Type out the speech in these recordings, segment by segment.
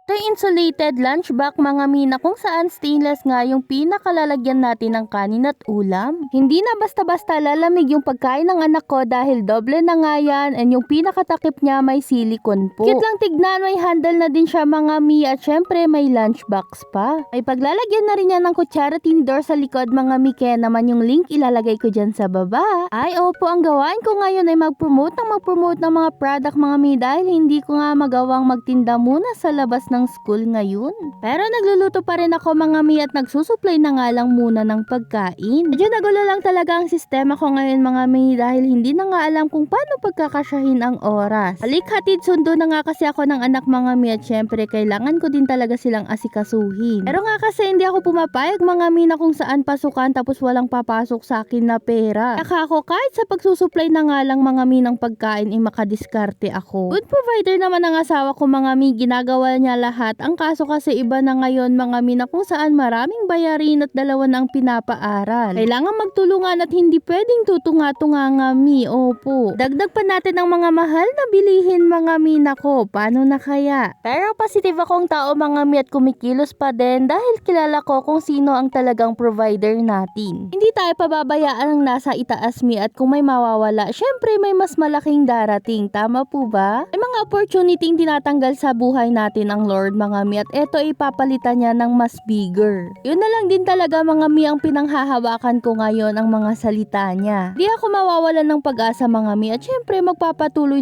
Ito insulated lunch bag mga mina kung saan stainless nga yung pinakalalagyan natin ng kanin at ulam. Hindi na basta-basta lalamig yung pagkain ng anak ko dahil doble na nga yan and yung pinakatakip niya may silicone po. Cute lang tignan, may handle na din siya mga mi at syempre may lunch box pa. May paglalagyan na rin yan ng kutsara tinidor sa likod mga mi, kaya naman yung link ilalagay ko dyan sa baba. Ay opo, ang gawain ko ngayon ay mag-promote ng mga product mga mi dahil hindi ko nga magawang magtinda muna sa labas ng school ngayon. Pero nagluluto pa rin ako mga mi at nagsusupply na nga lang muna ng pagkain. Medyo nagulo lang talaga ang sistema ko ngayon mga mi dahil hindi na nga alam kung paano pagkakasyahin ang oras. Halik hatid sundo na nga kasi ako ng anak mga mi at syempre kailangan ko din talaga silang asikasuhin. Pero nga kasi hindi ako pumapayag mga mi na kung saan pasukan tapos walang papasok sa akin na pera. Kaya ako kahit sa pagsusupply na nga lang mga mi ng pagkain ay makadiskarte ako. Good provider naman ang asawa ko mga mi, ginagawa niya lahat. Ang kaso kasi iba na ngayon mga mi na kung saan maraming bayarin at dalawa na ang pinapaaral. Kailangan magtulungan at hindi pwedeng tutunga-tunga nga mi. Opo. Dagdag pa natin ang mga mahal na bilihin mga mi, nako. Paano na kaya? Pero positive akong tao mga mi at kumikilos pa din dahil kilala ko kung sino ang talagang provider natin. Hindi tayo pababayaan ang nasa itaas mi at kung may mawawala, syempre may mas malaking darating. Tama po ba? May mga opportunity tinatanggal sa buhay natin ang Lord mga mi at eto ipapalitan niya ng mas bigger. Yun na lang din talaga mga mi ang pinanghahawakan ko ngayon, ang mga salita niya. Di ako mawawalan ng pag-asa mga mi at syempre magpapatuloy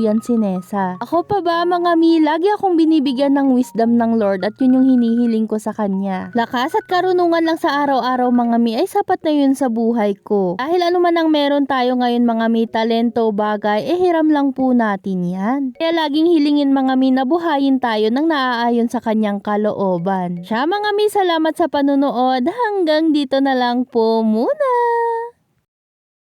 yan si Nessa. Ako pa ba mga mi, lagi akong binibigyan ng wisdom ng Lord at yun yung hinihiling ko sa kanya. Lakas at karunungan lang sa araw-araw mga mi ay sapat na yun sa buhay ko. Dahil ano man ang meron tayo ngayon mga mi, talento, bagay, hiram lang po natin yan. Kaya laging hilingin mga mi na buhayin tayo ng naaayon sa kanyang kalooban. Siya mga mi, salamat sa panunood. Hanggang dito na lang po muna.